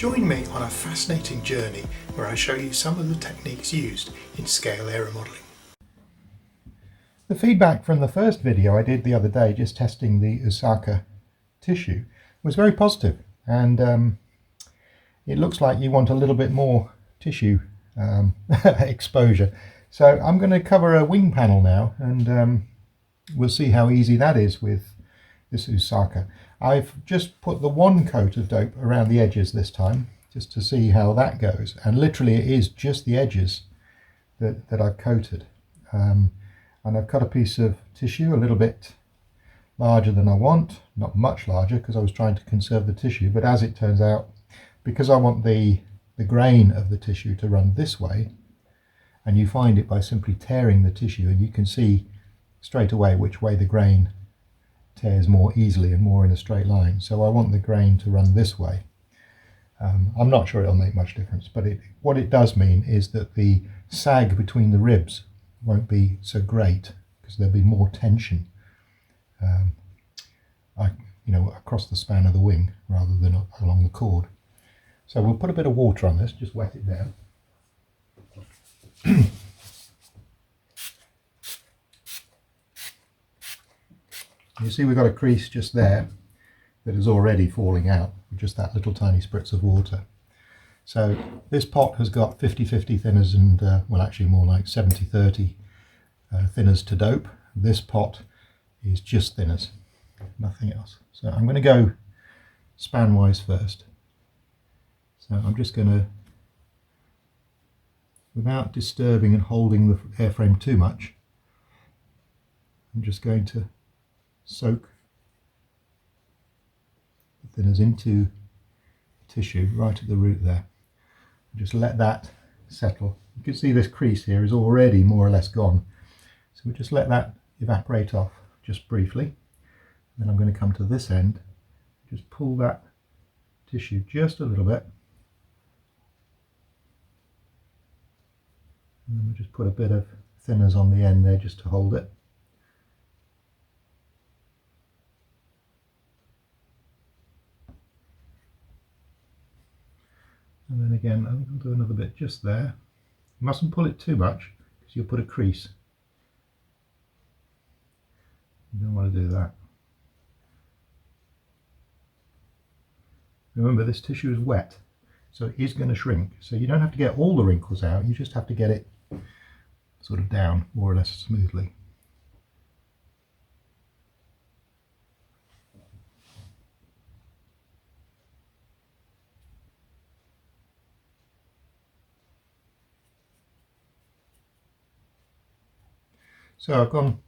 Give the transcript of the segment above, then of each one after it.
Join me on a fascinating journey where I show you some of the techniques used in scale aeromodelling. The feedback from the first video I did the other day, just testing the ASUKA tissue, was very positive, and it looks like you want a little bit more tissue exposure. So I'm going to cover a wing panel now, and we'll see how easy that is with this ASUKA. I've just put the one coat of dope around the edges this time, just to see how that goes, and literally it is just the edges that I've coated. And I've cut a piece of tissue a little bit larger than I want, not much larger because I was trying to conserve the tissue, but as it turns out, because I want the grain of the tissue to run this way, and you find it by simply tearing the tissue, and you can see straight away which way the grain tears more easily and more in a straight line. So I want the grain to run this way. I'm not sure it'll make much difference, but what it does mean is that the sag between the ribs won't be so great because there'll be more tension across the span of the wing rather than along the cord. So we'll put a bit of water on this, just wet it down. You see we've got a crease just there that is already falling out with just that little tiny spritz of water. So this pot has got 50-50 thinners and, well, actually more like 70-30 thinners to dope. This pot is just thinners, nothing else. So I'm going to go span-wise first. So I'm just going to, without disturbing and holding the airframe too much, I'm just going to soak the thinners into tissue right at the root there. Just let that settle. You can see this crease here is already more or less gone. So we just let that evaporate off just briefly. Then I'm going to come to this end, just pull that tissue just a little bit. And then we'll just put a bit of thinners on the end there just to hold it. And then again, I think I'll do another bit just there. You mustn't pull it too much because you'll put a crease. You don't want to do that. Remember, this tissue is wet, so it is going to shrink. So you don't have to get all the wrinkles out, you just have to get it sort of down more or less smoothly. So I've gone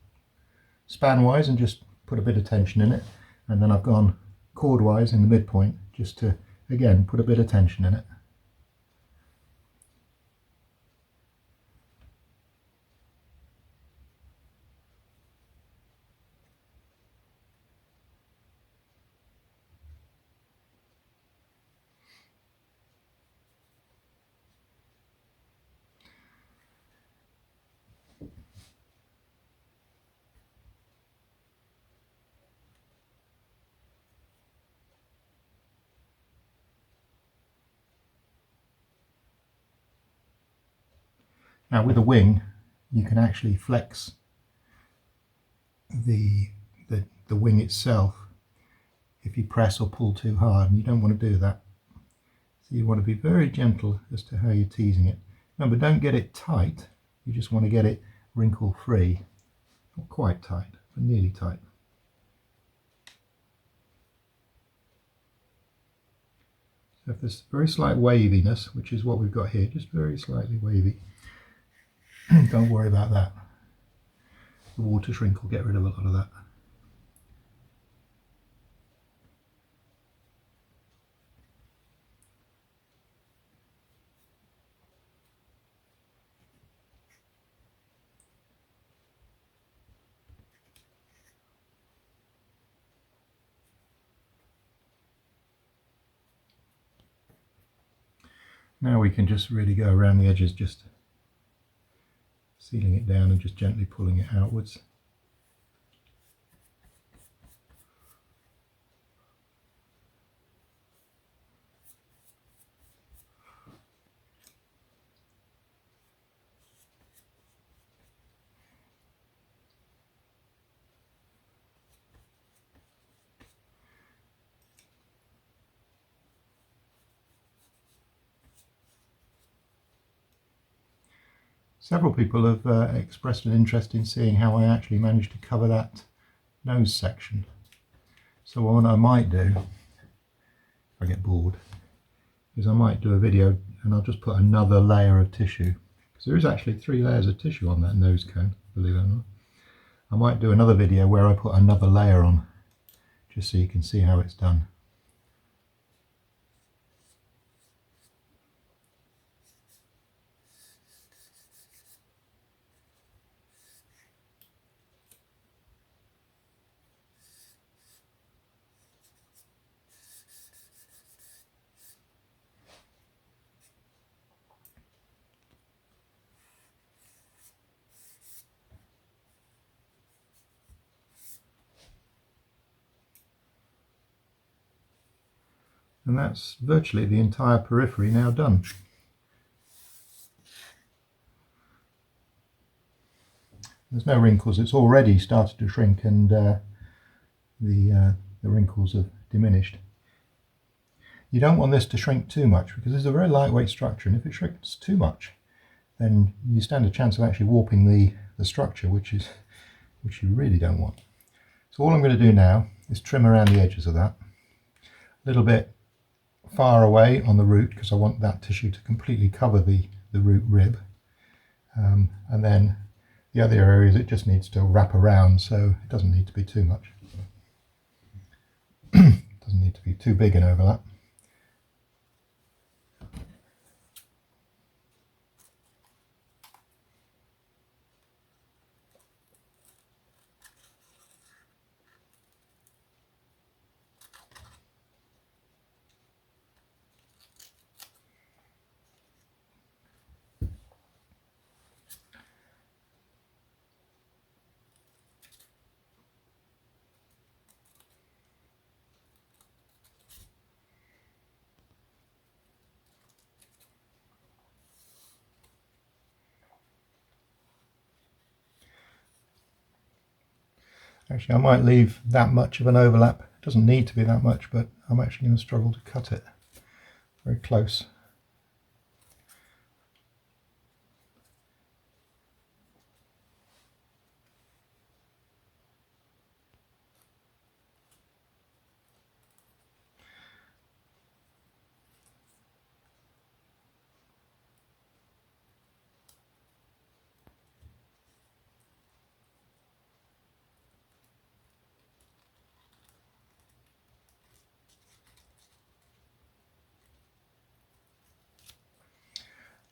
span-wise and just put a bit of tension in it, and then I've gone cord-wise in the midpoint just to, again, put a bit of tension in it. Now with a wing, you can actually flex the wing itself if you press or pull too hard, and you don't want to do that. So you want to be very gentle as to how you're teasing it. Remember, don't get it tight, you just want to get it wrinkle free. Not quite tight, but nearly tight. So if there's very slight waviness, which is what we've got here, just very slightly wavy, don't worry about that. The water shrink will get rid of a lot of that. Now we can just really go around the edges, just sealing it down and just gently pulling it outwards. Several people have expressed an interest in seeing how I actually managed to cover that nose section. So what I might do, if I get bored, is I might do a video and I'll just put another layer of tissue, because there is actually 3 layers of tissue on that nose cone, believe it or not. I might do another video where I put another layer on, just so you can see how it's done. And that's virtually the entire periphery now done. There's no wrinkles, it's already started to shrink, and the wrinkles have diminished. You don't want this to shrink too much because it's a very lightweight structure, and if it shrinks too much then you stand a chance of actually warping the structure, which you really don't want. So all I'm going to do now is trim around the edges of that, a little bit far away on the root because I want that tissue to completely cover the root rib, and then the other areas it just needs to wrap around, so it doesn't need to be too much. Doesn't need to be too big an overlap. Actually, I might leave that much of an overlap. It doesn't need to be that much, but I'm actually going to struggle to cut it very close.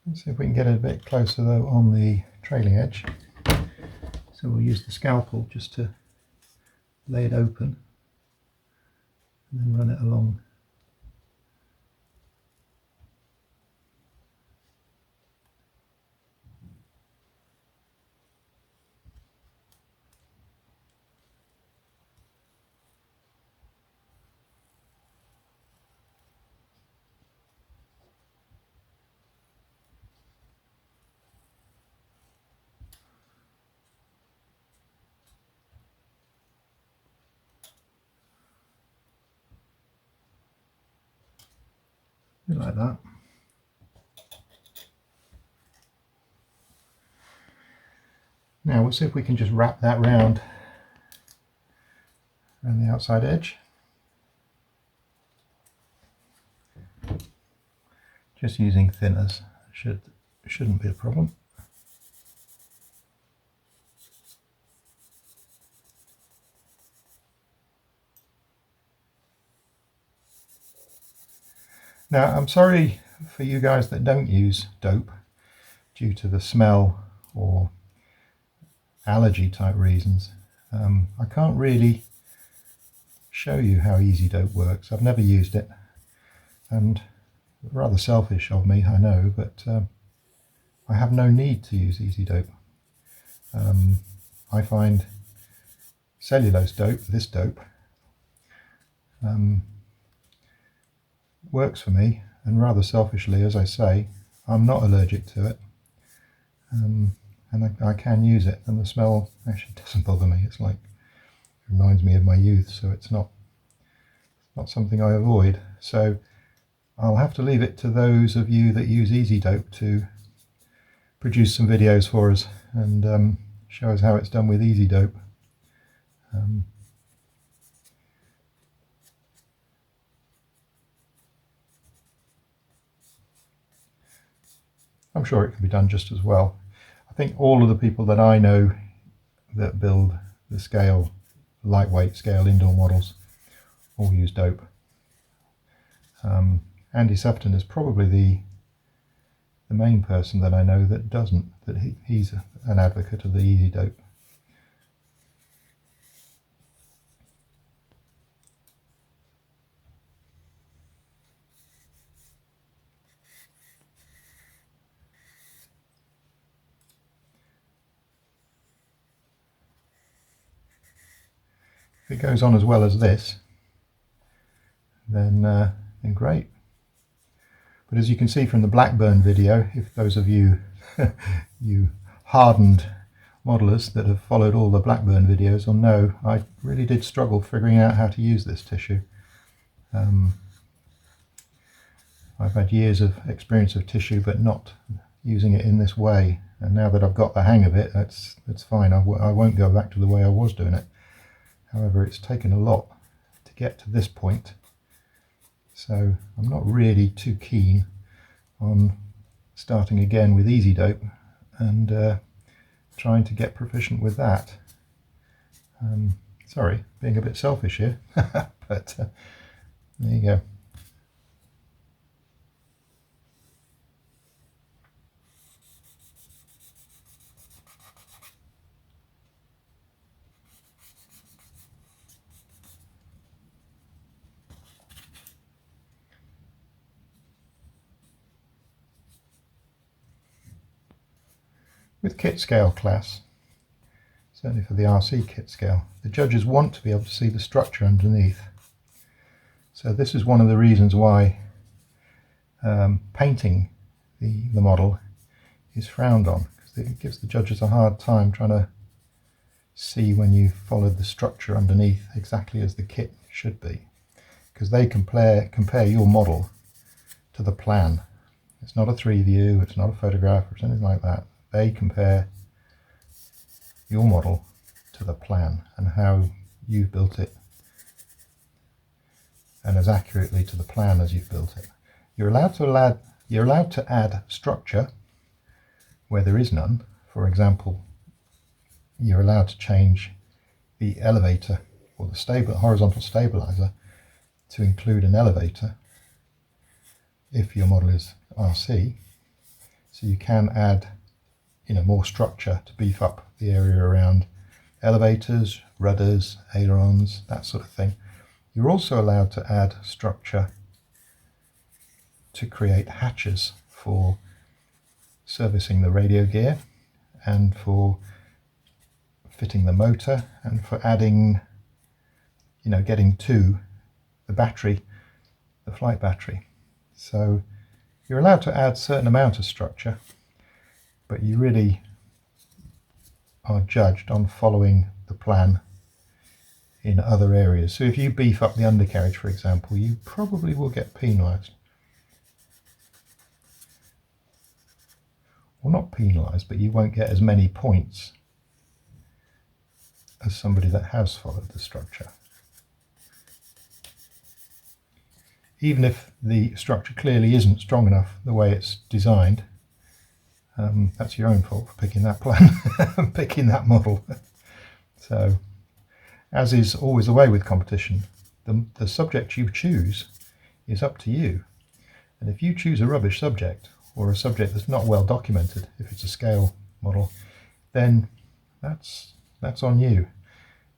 Let's see if we can get it a bit closer though on the trailing edge. So we'll use the scalpel just to lay it open and then run it along. Like that. Now we'll see if we can just wrap that round around the outside edge. Just using thinners shouldn't be a problem. Now, I'm sorry for you guys that don't use dope due to the smell or allergy type reasons. I can't really show you how Easy Dope works. I've never used it, and rather selfish of me, I know, but I have no need to use Easy Dope. I find cellulose dope, this dope, works for me, and rather selfishly, as I say, I'm not allergic to it, and I can use it, and the smell actually doesn't bother me. It's like, it reminds me of my youth, so it's not something I avoid. So I'll have to leave it to those of you that use Easy Dope to produce some videos for us and show us how it's done with Easy Dope. I'm sure it can be done just as well. I think all of the people that I know that build the lightweight scale indoor models all use dope. Andy Sefton is probably the main person that I know that doesn't, that he's an advocate of the Easy Dope. If it goes on as well as this, then great. But as you can see from the Blackburn video, if those of you you hardened modelers that have followed all the Blackburn videos will know, I really did struggle figuring out how to use this tissue. I've had years of experience of tissue, but not using it in this way, and now that I've got the hang of it, that's fine. I won't go back to the way I was doing it. However, it's taken a lot to get to this point, so I'm not really too keen on starting again with Easy Dope and trying to get proficient with that. Sorry, being a bit selfish here, but there you go. With kit scale class, certainly for the RC kit scale, the judges want to be able to see the structure underneath. So this is one of the reasons why painting the model is frowned on, because it gives the judges a hard time trying to see when you followed the structure underneath exactly as the kit should be, because they compare your model to the plan. It's not a 3D, it's not a photograph or something like that. They compare your model to the plan and how you've built it, and as accurately to the plan as you've built it. You're allowed to add structure where there is none. For example, you're allowed to change the elevator or the horizontal stabilizer to include an elevator if your model is RC. So you can add more structure to beef up the area around elevators, rudders, ailerons, that sort of thing. You're also allowed to add structure to create hatches for servicing the radio gear and for fitting the motor and for adding, getting to the battery, the flight battery. So you're allowed to add a certain amount of structure, but you really are judged on following the plan in other areas. So if you beef up the undercarriage, for example, you probably will get penalised. Well, not penalised, but you won't get as many points as somebody that has followed the structure. Even if the structure clearly isn't strong enough the way it's designed, that's your own fault for picking that plan, picking that model. So, as is always the way with competition, the subject you choose is up to you. And if you choose a rubbish subject, or a subject that's not well documented, if it's a scale model, then that's on you.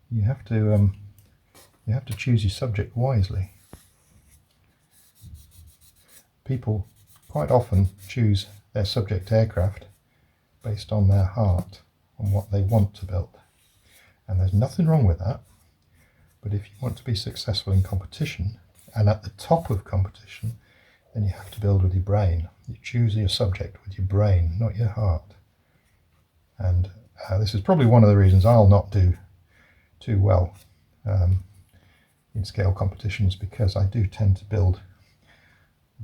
You have to choose your subject wisely. People quite often choose their subject aircraft based on their heart, on what they want to build. And there's nothing wrong with that. But if you want to be successful in competition, and at the top of competition, then you have to build with your brain. You choose your subject with your brain, not your heart. And this is probably one of the reasons I'll not do too well in scale competitions, because I do tend to build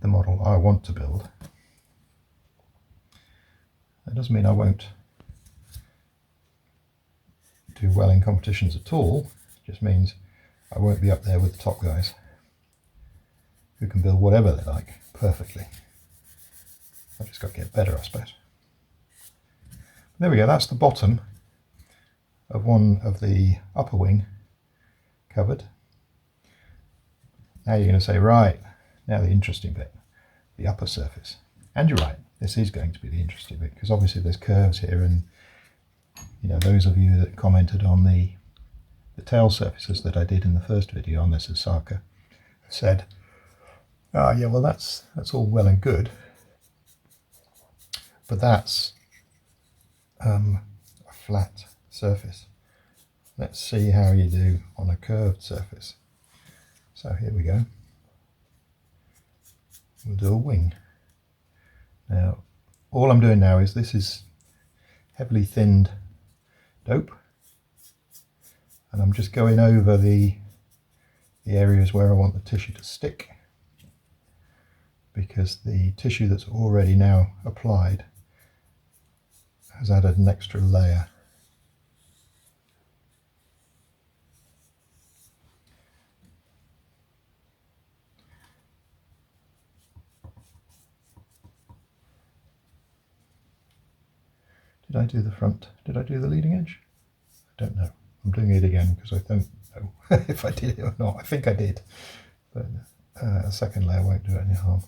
the model I want to build. That doesn't mean I won't do well in competitions at all. It just means I won't be up there with the top guys who can build whatever they like perfectly. I've just got to get better, I suppose. There we go, that's the bottom of one of the upper wing covered. Now you're going to say, right, now the interesting bit, the upper surface. And you're right, this is going to be the interesting bit, because obviously there's curves here, and you know, those of you that commented on the tail surfaces that I did in the first video on this ASUKA said, oh yeah, well that's all well and good, but that's a flat surface. Let's see how you do on a curved surface. So here we go. We'll do a wing. Now, all I'm doing now is, this is heavily thinned dope, and I'm just going over the areas where I want the tissue to stick, because the tissue that's already now applied has added an extra layer. Did I do the front? Did I do the leading edge? I don't know. I'm doing it again because I don't know if I did it or not. I think I did, but a second layer won't do any harm.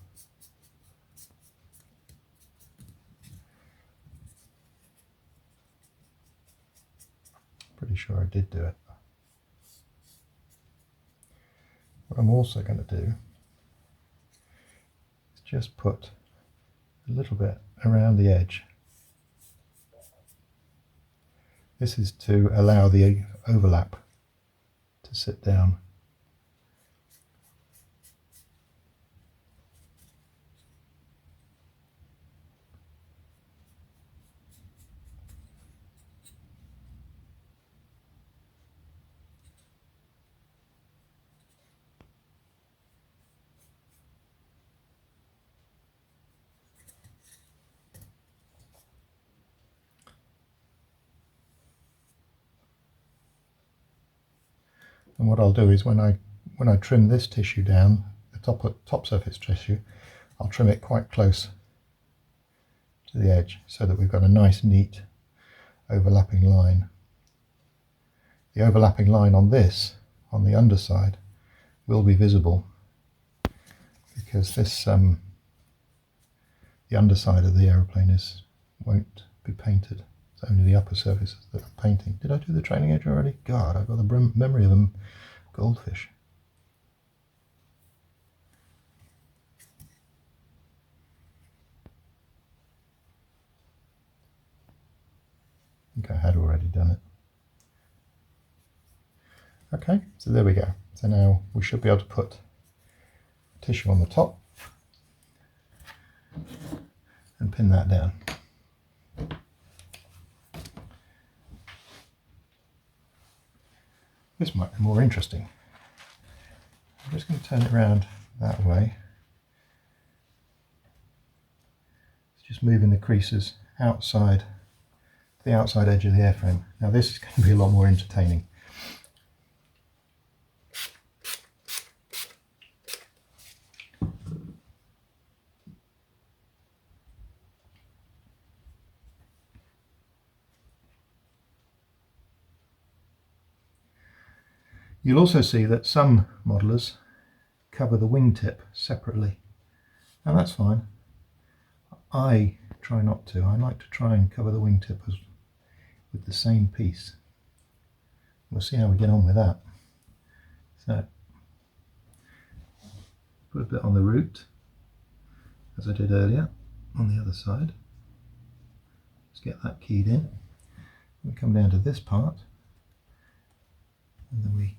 Pretty sure I did do it. What I'm also going to do is just put a little bit around the edge. This is to allow the overlap to sit down. And what I'll do is, when I trim this tissue down, the top surface tissue, I'll trim it quite close to the edge so that we've got a nice neat overlapping line. The overlapping line on this, on the underside, will be visible because this the underside of the aeroplane won't be painted. It's only the upper surfaces that I'm painting. Did I do the trailing edge already? God, I've got the memory of a goldfish. I think I had already done it. Okay, so there we go. So now we should be able to put tissue on the top and pin that down. This might be more interesting. I'm just going to turn it around that way. It's just moving the creases outside, the outside edge of the airframe. Now this is going to be a lot more entertaining. You'll also see that some modelers cover the wingtip separately, and that's fine. I try not to. I like to try and cover the wingtip with the same piece. We'll see how we get on with that. So, put a bit on the root, as I did earlier, on the other side. Let's get that keyed in. We come down to this part, and then we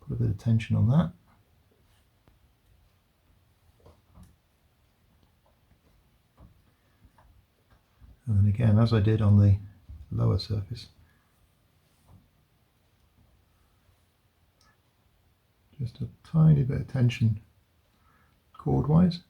put a bit of tension on that. And then again, as I did on the lower surface, just a tiny bit of tension chord-wise.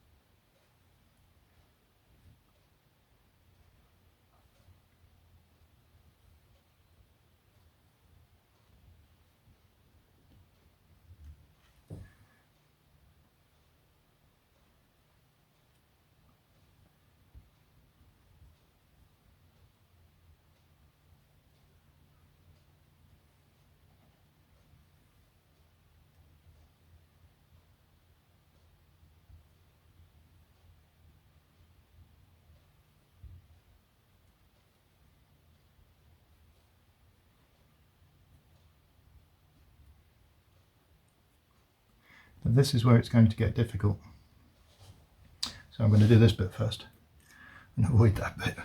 And this is where it's going to get difficult. So I'm going to do this bit first and avoid that bit.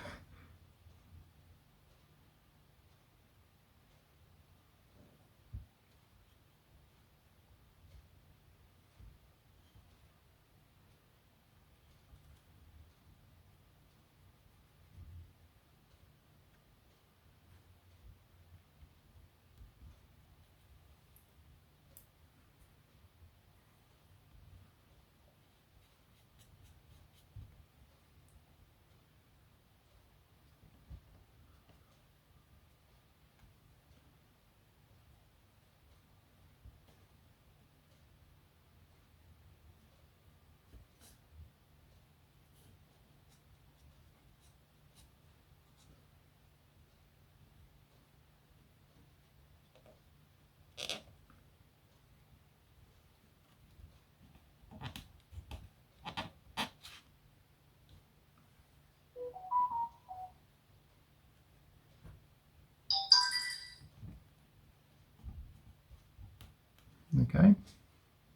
Okay,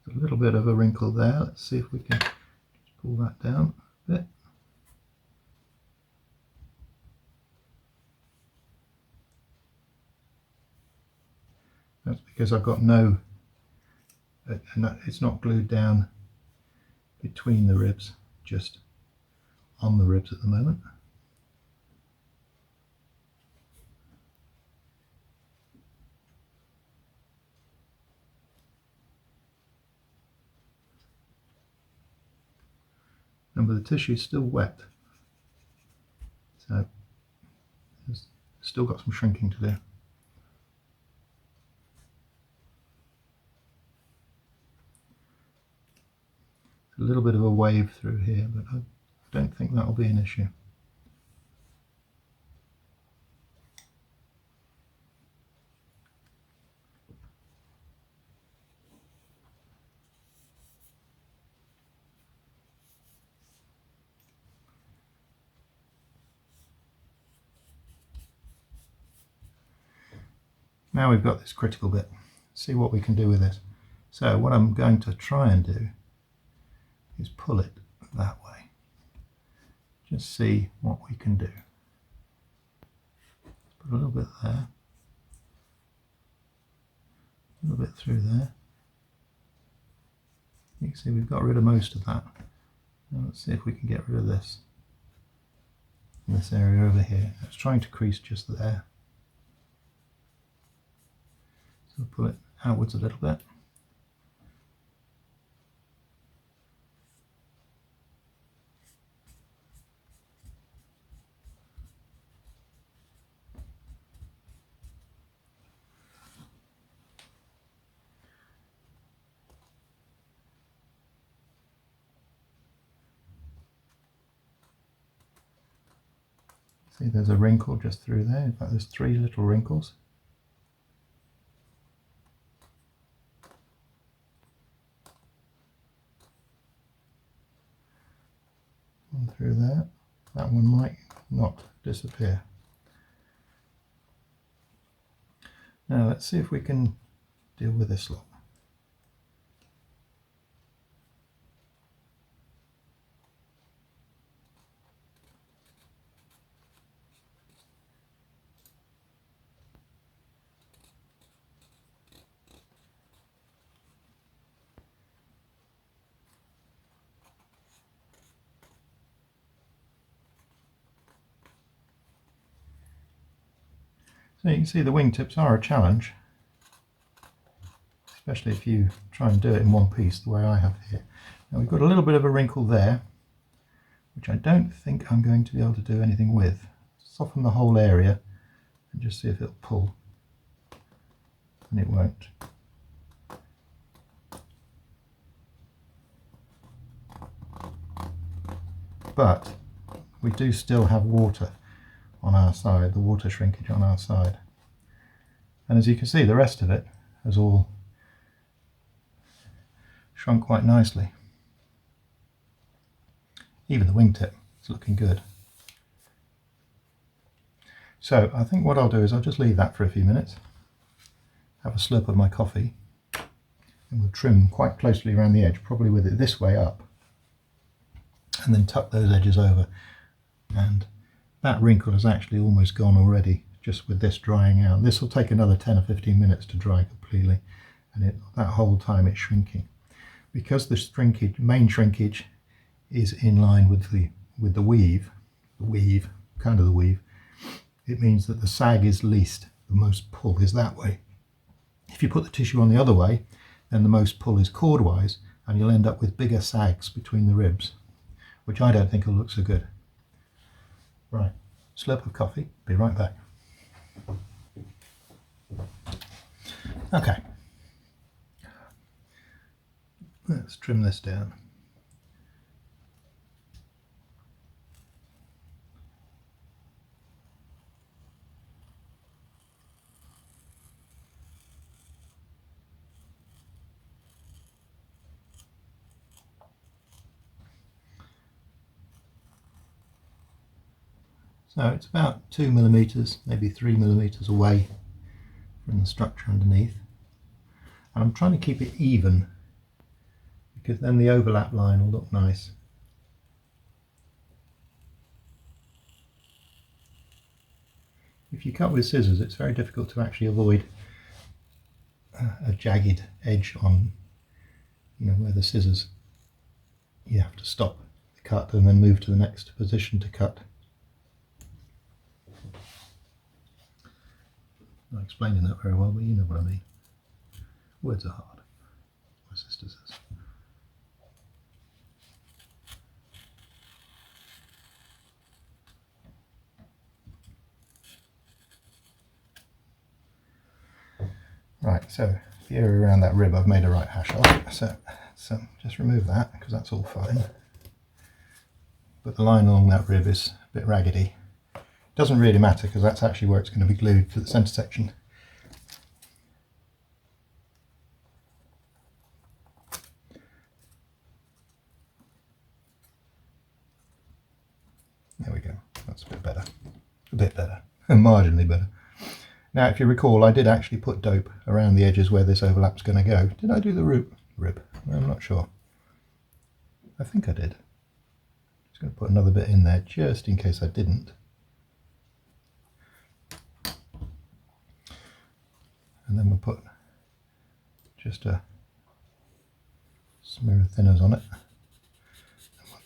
there's a little bit of a wrinkle there. Let's see if we can just pull that down a bit. That's because I've got no, and it's not glued down between the ribs, just on the ribs at the moment. Remember, the tissue is still wet, so it's still got some shrinking to do. A little bit of a wave through here, but I don't think that will be an issue. Now we've got this critical bit. Let's see what we can do with it. So what I'm going to try and do is pull it that way. Just see what we can do. Put a little bit there, a little bit through there. You can see we've got rid of most of that. Now let's see if we can get rid of this in this area over here. It's trying to crease just there. So pull it outwards a little bit. See, there's a wrinkle just through there. In fact, there's 3 little wrinkles. One through there. That one might not disappear. Now let's see if we can deal with this lot. So you can see the wingtips are a challenge, especially if you try and do it in one piece the way I have here. Now we've got a little bit of a wrinkle there, which I don't think I'm going to be able to do anything with. Soften the whole area and just see if it'll pull, and it won't. But we do still have water on our side, the water shrinkage on our side. And as you can see, the rest of it has all shrunk quite nicely. Even the wingtip is looking good. So I think what I'll do is I'll just leave that for a few minutes, have a slurp of my coffee, And we'll trim quite closely around the edge, probably with it this way up, and then tuck those edges over. And that wrinkle has actually almost gone already, just with this drying out. This will take another 10 or 15 minutes to dry completely, and that whole time it's shrinking. Because the main shrinkage is in line with the weave, it means that the sag is least, the most pull is that way. If you put the tissue on the other way, then the most pull is chordwise, and you'll end up with bigger sags between the ribs, which I don't think will look so good. Right, slurp of coffee, be right back. Okay, let's trim this down. So it's about 2 millimeters, maybe 3 millimeters away from the structure underneath. And I'm trying to keep it even, because then the overlap line will look nice. If you cut with scissors, it's very difficult to actually avoid a jagged edge on, where the scissors, you have to stop the cut and then move to the next position to cut. I'm not explaining that very well, but you know what I mean. Words are hard, my sister says. Right, so the area around that rib I've made a right hash of, so just remove that because that's all fine. But the line along that rib is a bit raggedy. Doesn't really matter because that's actually where it's going to be glued for the centre section. There we go, that's a bit better, marginally better. Now if you recall, I did actually put dope around the edges where this overlap's going to go. Did I do the rib? I'm not sure. I think I did. Just going to put another bit in there just in case I didn't. And then we'll put just a smear of thinners on it.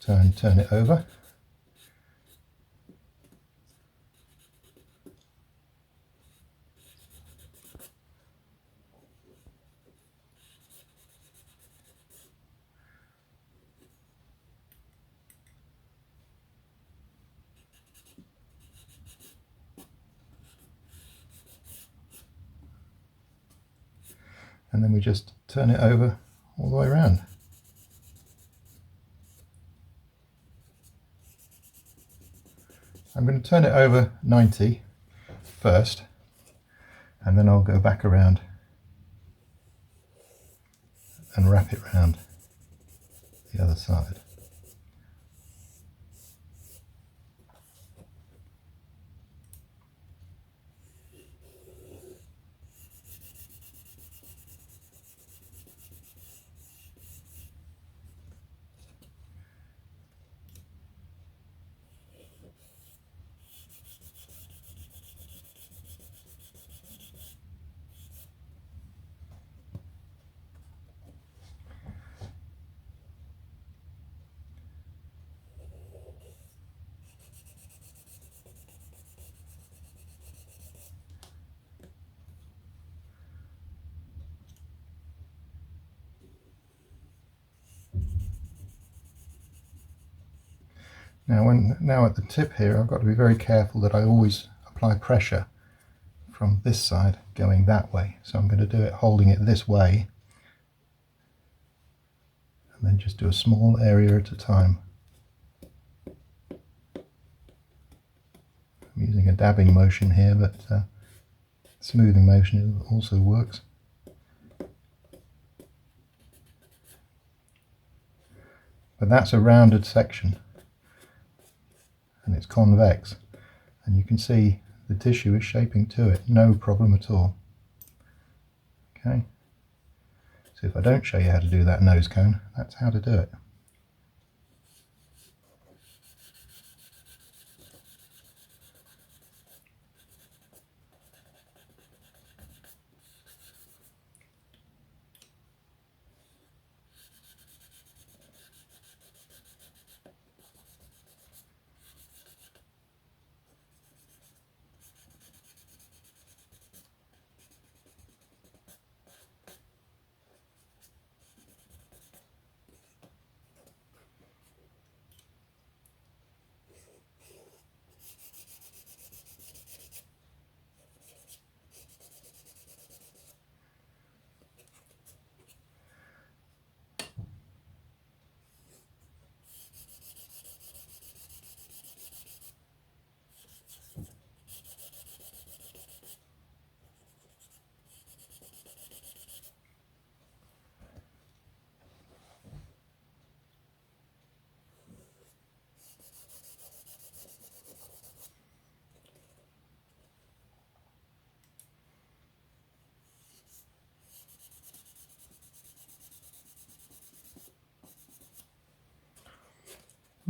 And we'll turn it over. And then we just turn it over all the way around. I'm going to turn it over 90 first, and then I'll go back around and wrap it around the other side. Now at the tip here, I've got to be very careful that I always apply pressure from this side going that way. So I'm going to do it holding it this way, and then just do a small area at a time. I'm using a dabbing motion here, but smoothing motion also works. But that's a rounded section, and it's convex, and you can see the tissue is shaping to it, no problem at all. Okay, so So if I don't show you how to do that nose cone, that's how to do it.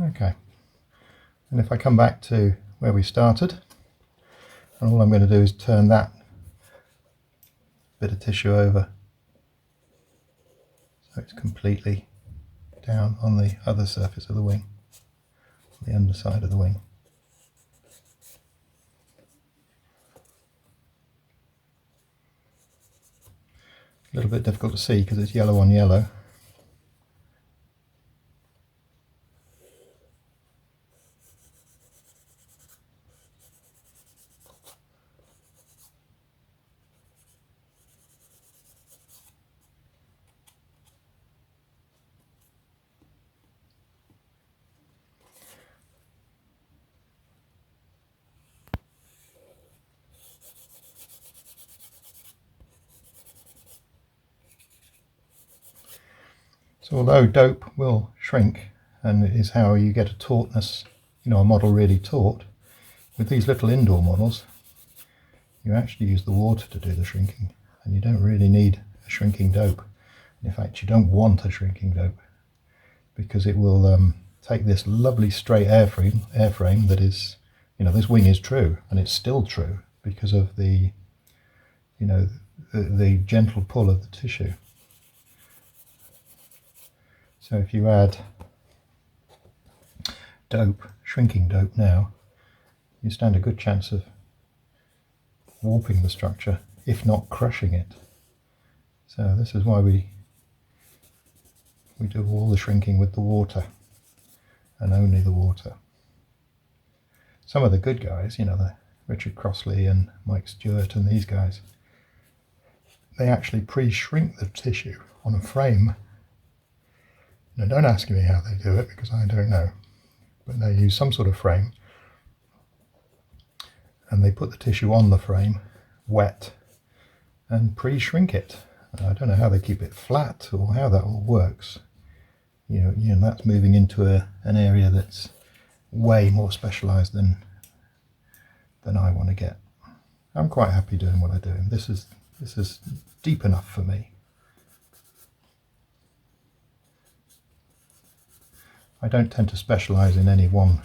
Okay, and if I come back to where we started, and all I'm going to do is turn that bit of tissue over so it's completely down on the other surface of the wing, the underside of the wing. A little bit difficult to see because it's yellow on yellow. So although dope will shrink, and it is how you get a tautness, a model really taut, with these little indoor models, you actually use the water to do the shrinking, and you don't really need a shrinking dope. In fact, you don't want a shrinking dope, because it will take this lovely straight airframe that is, this wing is true, and it's still true because of the, the gentle pull of the tissue. So if you add dope, shrinking dope now, you stand a good chance of warping the structure, if not crushing it. So this is why we do all the shrinking with the water, and only the water. Some of the good guys, the Richard Crossley and Mike Stewart and these guys, they actually pre-shrink the tissue on a frame. Now, don't ask me how they do it because I don't know, but they use some sort of frame and they put the tissue on the frame wet and pre-shrink it. I don't know how they keep it flat or how that all works. That's moving into an area that's way more specialised than I want to get. I'm quite happy doing what I do. This is deep enough for me. I don't tend to specialise in any one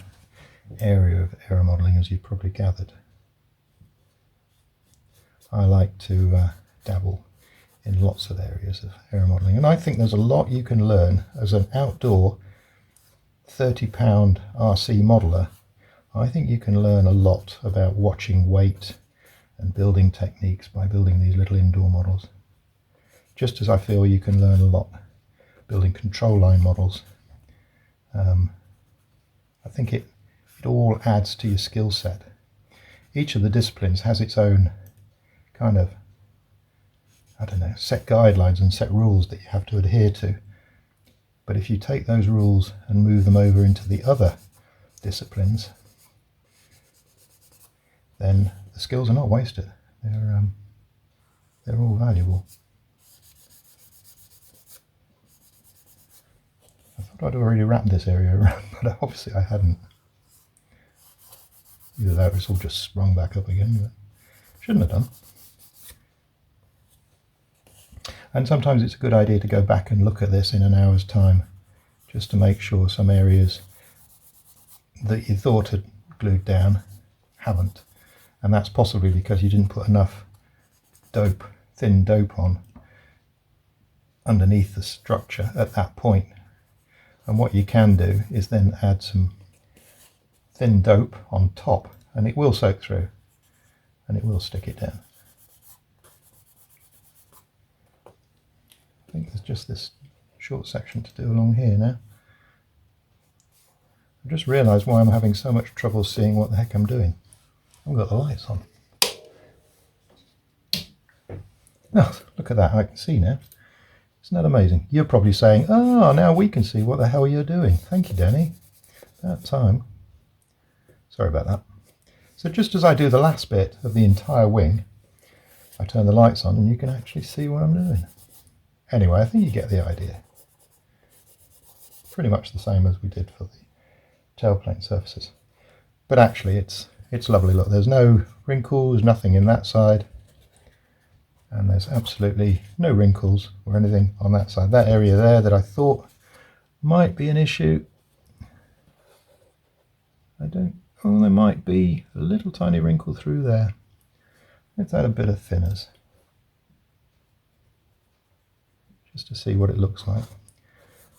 area of aeromodelling, as you've probably gathered. I like to dabble in lots of areas of aeromodelling, and I think there's a lot you can learn as an outdoor 30-pound RC modeller. I think you can learn a lot about watching weight and building techniques by building these little indoor models. Just as I feel you can learn a lot building control line models. I think it all adds to your skill set. Each of the disciplines has its own kind of, set guidelines and set rules that you have to adhere to. But if you take those rules and move them over into the other disciplines, then the skills are not wasted. They're all valuable. I thought I'd already wrapped this area around, but obviously I hadn't. Either that or it's all just sprung back up again, but shouldn't have done. And sometimes it's a good idea to go back and look at this in an hour's time, just to make sure some areas that you thought had glued down haven't. And that's possibly because you didn't put enough dope, thin dope on underneath the structure at that point. And what you can do is then add some thin dope on top, and it will soak through and it will stick it down. I think there's just this short section to do along here now. I've just realised why I'm having so much trouble seeing what the heck I'm doing. I've got the lights on. Oh, look at that, I can see now. Isn't that amazing? You're probably saying, oh, now we can see what the hell you're doing. Thank you, Danny. That time. Sorry about that. So just as I do the last bit of the entire wing, I turn the lights on and you can actually see what I'm doing. Anyway, I think you get the idea. Pretty much the same as we did for the tailplane surfaces. But actually it's lovely. Look, there's no wrinkles, nothing in that side. And there's absolutely no wrinkles or anything on that side. That area there that I thought might be an issue, there might be a little tiny wrinkle through there. Let's add a bit of thinners, just to see what it looks like.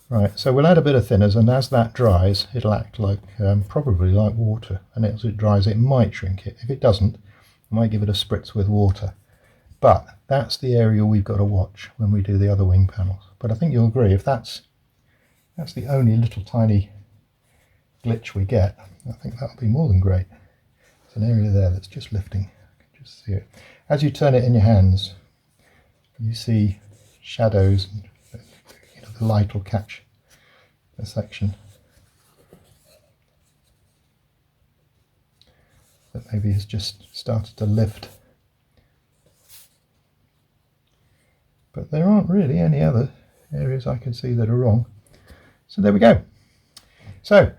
Right, so we'll add a bit of thinners, and as that dries, it'll act like, probably like water. And as it dries, it might shrink it. If it doesn't, I might give it a spritz with water. But that's the area we've got to watch when we do the other wing panels. But I think you'll agree, if that's the only little tiny glitch we get, I think that'll be more than great. There's an area there that's just lifting. I can just see it. As you turn it in your hands, you see shadows, and the light will catch a section that maybe has just started to lift. But there aren't really any other areas I can see that are wrong. So there we go. So,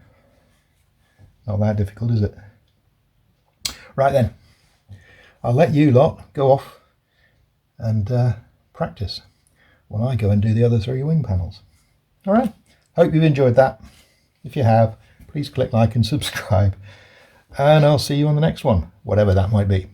not that difficult, is it? Right then, I'll let you lot go off and practice while I go and do the other 3 wing panels. All right, hope you've enjoyed that. If you have, please click like and subscribe. And I'll see you on the next one, whatever that might be.